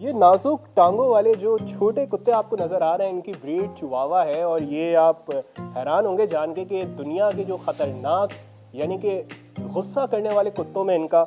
ये नाजुक टांगों वाले जो छोटे कुत्ते आपको नज़र आ रहे हैं, इनकी ब्रीड चिवावा है। और ये आप हैरान होंगे जान के कि दुनिया के जो ख़तरनाक यानी कि गुस्सा करने वाले कुत्तों में इनका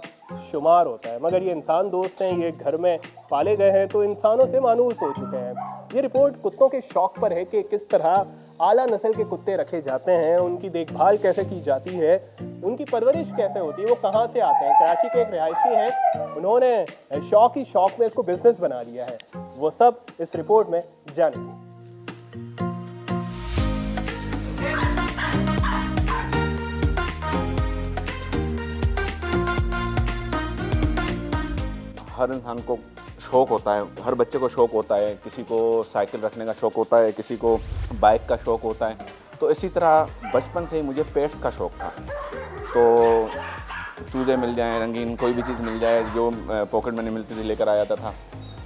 शुमार होता है। मगर ये इंसान दोस्त हैं, ये घर में पाले गए हैं तो इंसानों से मानूस हो चुके हैं। ये रिपोर्ट कुत्तों के शौक पर है कि किस तरह आला नस्ल के कुत्ते रखे जाते हैं, उनकी देखभाल कैसे की जाती है, उनकी परवरिश कैसे होती है, वो कहाँ से आते हैं। कराची के एक रिहायशी हैं, उन्होंने शौक ही शौक में इसको बिजनेस बना लिया है। वो सब इस रिपोर्ट में जानेंगे। हर इंसान को शौक़ होता है, हर बच्चे को शौक़ होता है। किसी को साइकिल रखने का शौक़ होता है, किसी को बाइक का शौक़ होता है। तो इसी तरह बचपन से ही मुझे पेट्स का शौक़ था। तो चूज़े मिल जाएं, रंगीन कोई भी चीज़ मिल जाए, जो पॉकेट मनी मिलती थी लेकर आ जाता था।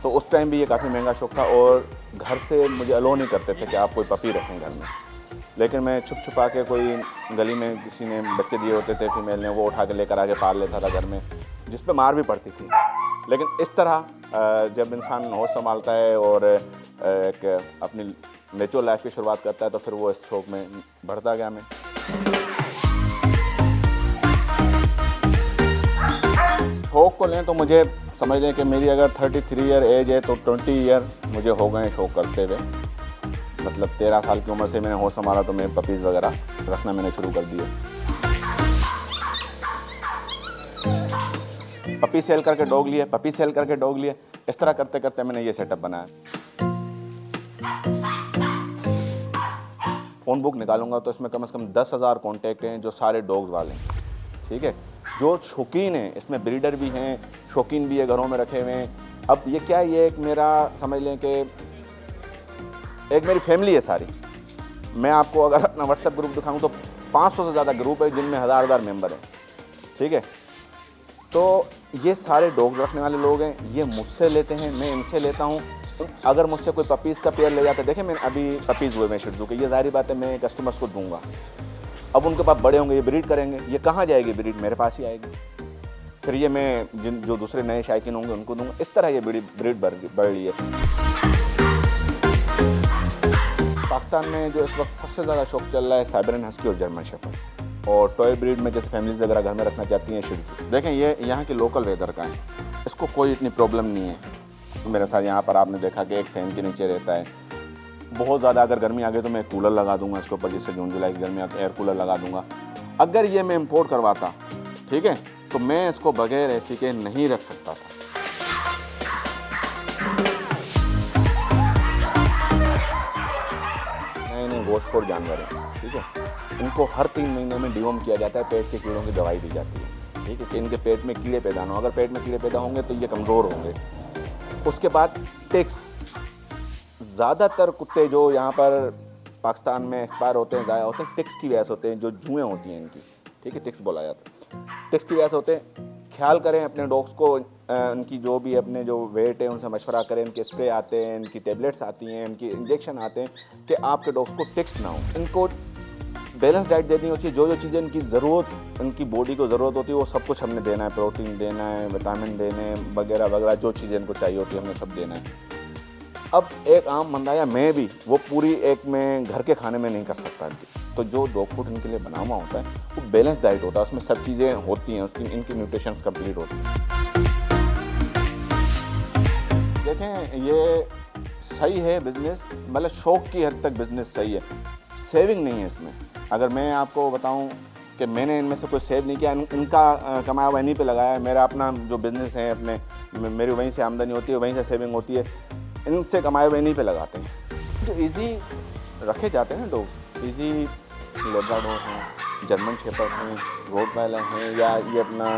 तो उस टाइम भी ये काफ़ी महंगा शौक़ था और घर से मुझे अलो नहीं करते थे कि आप कोई पपी रखें घर में। लेकिन मैं छुप छुपा के कोई गली में किसी ने बच्चे दिए होते थे फीमेल ने, वो उठा के लेकर आके पाल लेता था घर में, जिस पे मार भी पड़ती थी। लेकिन इस तरह जब इंसान होश संभालता है और एक अपनी नेचुरल लाइफ की शुरुआत करता है तो फिर वो इस शौक़ में बढ़ता गया। मैं शौक़ को लें तो मुझे समझ लें कि मेरी अगर 33 ईयर एज है तो 20 ईयर मुझे हो गए शौक़ करते हुए। मतलब 13 साल की उम्र से मैंने होश संभाला तो मैं पपीज़ वगैरह रखना मैंने शुरू कर दिए। पपी सेल करके डॉग लिए, पपी सेल करके डॉग लिए। इस तरह करते करते मैंने ये सेटअप बनाया। फ़ोन बुक निकालूंगा तो इसमें कम से कम 10,000 कॉन्टैक्ट हैं जो सारे डॉग्स वाले हैं। ठीक है, जो शौकीन हैं, इसमें ब्रीडर भी हैं, शौकीन भी है, घरों में रखे हुए हैं। अब ये क्या है, ये एक मेरा समझ लें कि एक मेरी फैमिली है सारी। मैं आपको अगर अपना व्हाट्सएप ग्रुप दिखाऊँ तो 500 से ज़्यादा ग्रुप है जिनमें हज़ार मेंबर हैं। ठीक है, तो ये सारे डॉग रखने वाले लोग हैं, ये मुझसे लेते हैं, मैं इनसे लेता हूँ। अगर मुझसे कोई पपीज़ का पेयर ले जाता है, देखें मैंने अभी पपीज़ हुए मैं शिट्जू के, ये ज़ाहिर बात है मैं कस्टमर्स को दूंगा। अब उनके पास बड़े होंगे, ये ब्रीड करेंगे, ये कहाँ जाएगी ब्रीड, मेरे पास ही आएगी। फिर ये मैं जो दूसरे नए शायकीन होंगे उनको दूंगा। इस तरह ये ब्रीड बढ़ रही है। पाकिस्तान में जो इस वक्त सबसे ज़्यादा शौक़ चल रहा है साइबेरियन हस्की और जर्मन शेफर्ड। और टॉय ब्रीड में जैसे फैमिलीज वगैरह घर में रखना चाहती हैं शिट्जू। देखें ये यहाँ के लोकल वेदर का है, इसको कोई इतनी प्रॉब्लम नहीं है। मेरे साथ यहाँ पर आपने देखा कि एक फैन के नीचे रहता है। बहुत ज़्यादा अगर गर्मी आ गई तो मैं कूलर लगा दूंगा इसके ऊपर, जिससे जून जुलाई की गर्मी आती है एयर कूलर लगा दूंगा। अगर ये मैं इम्पोर्ट करवाता, ठीक है, तो मैं इसको बगैर एसी के नहीं रख सकता था। नए गोश्तखोर जानवर हैं, ठीक है, इनको हर 3 महीने में डिवॉर्म किया जाता है, पेट के कीड़ों की दवाई दी जाती है। ठीक है, कि इनके पेट में कीड़े पैदा ना हो। अगर पेट में कीड़े पैदा होंगे तो ये कमज़ोर होंगे। उसके बाद टिक्स, ज़्यादातर कुत्ते जो यहाँ पर पाकिस्तान में एक्सपायर होते हैं, ज़ाया होते हैं, टिक्स की वजह से होते हैं। जो जुएँ होती हैं इनकी, ठीक है, टिक्स बोला जाता है, टिक्स की वजह से होते हैं। ख्याल करें अपने डॉग्स को, उनकी जो भी अपने जो वेट है उनसे मशवरा करें। इनके स्प्रे आते हैं, इनकी टेबलेट्स आती हैं, इनकी इंजेक्शन आते हैं कि आपके डॉग्स को टिक्स ना हो। इनको बैलेंस डाइट देनी होती है, जो चीज़ें इनकी ज़रूरत, इनकी बॉडी को ज़रूरत होती है वो सब कुछ हमने देना है। प्रोटीन देना है, विटामिन देने हैं, वगैरह वगैरह, जो चीज़ें इनको चाहिए होती है हमने सब देना है। अब एक आम बंदा या मैं भी वो पूरी एक में घर के खाने में नहीं कर सकता। तो जो डॉग फूड इनके लिए बना हुआ होता है वो बैलेंस डाइट होता है, उसमें सब चीज़ें होती हैं, उसकी इनकी न्यूट्रिशन कंप्लीट होती है। देखें ये सही है बिज़नेस, मतलब शौक़ की हद तक बिज़नेस सही है, सेविंग नहीं है इसमें। अगर मैं आपको बताऊं कि मैंने इनमें से कोई सेव नहीं किया, इनका कमाया हुआ इन्हीं पे लगाया है। मेरा अपना जो बिज़नेस है, अपने मेरी वहीं से आमदनी होती है, वहीं से सेविंग होती है, इनसे कमाए हुए इन्हीं पे लगाते हैं। जो इजी रखे जाते हैं ना डॉग, इजी लेब्राडोर हैं, जर्मन शेफर्ड हैं, रोटवाइलर हैं, या ये अपना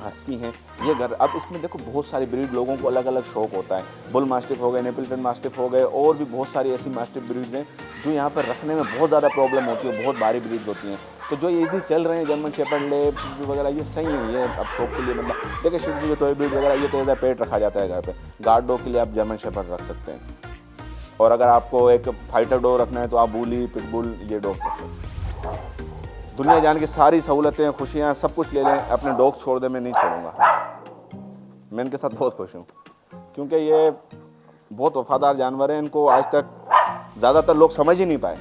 हस्की हैं, ये घर। अब इसमें देखो बहुत सारी ब्रीड, लोगों को अलग अलग शौक़ होता है। बुल मास्टिफ हो गए, नेपल्टन मास्टिफ हो गए, और भी बहुत सारी ऐसी मास्टिफ ब्रीड्स हैं जो यहाँ पर रखने में बहुत ज़्यादा प्रॉब्लम होती है, बहुत भारी ब्रीड होती हैं। तो जो इजी चल रहे हैं जर्मन शेफर्ड, लेब वगैरह, ये सही है। ये अब शौक़ के लिए मतलब देखिए शिट्जू जो टॉय ब्रीड वगैरह, ये तो एज पेट रखा जाता है घर पे। गार्ड डॉग के लिए आप जर्मन शेफर्ड रख सकते हैं, और अगर आपको एक फाइटर डॉग रखना है तो आप बुली, पिटबुल, ये डॉग रख सकते हैं। दुनिया जान की सारी सहूलतें, खुशियाँ, सब कुछ ले लें, अपने डॉग छोड़ दे, मैं नहीं छोड़ूंगा। मैं इनके साथ बहुत खुश हूँ क्योंकि ये बहुत वफादार जानवर हैं, इनको आज तक ज़्यादातर लोग समझ ही नहीं पाए।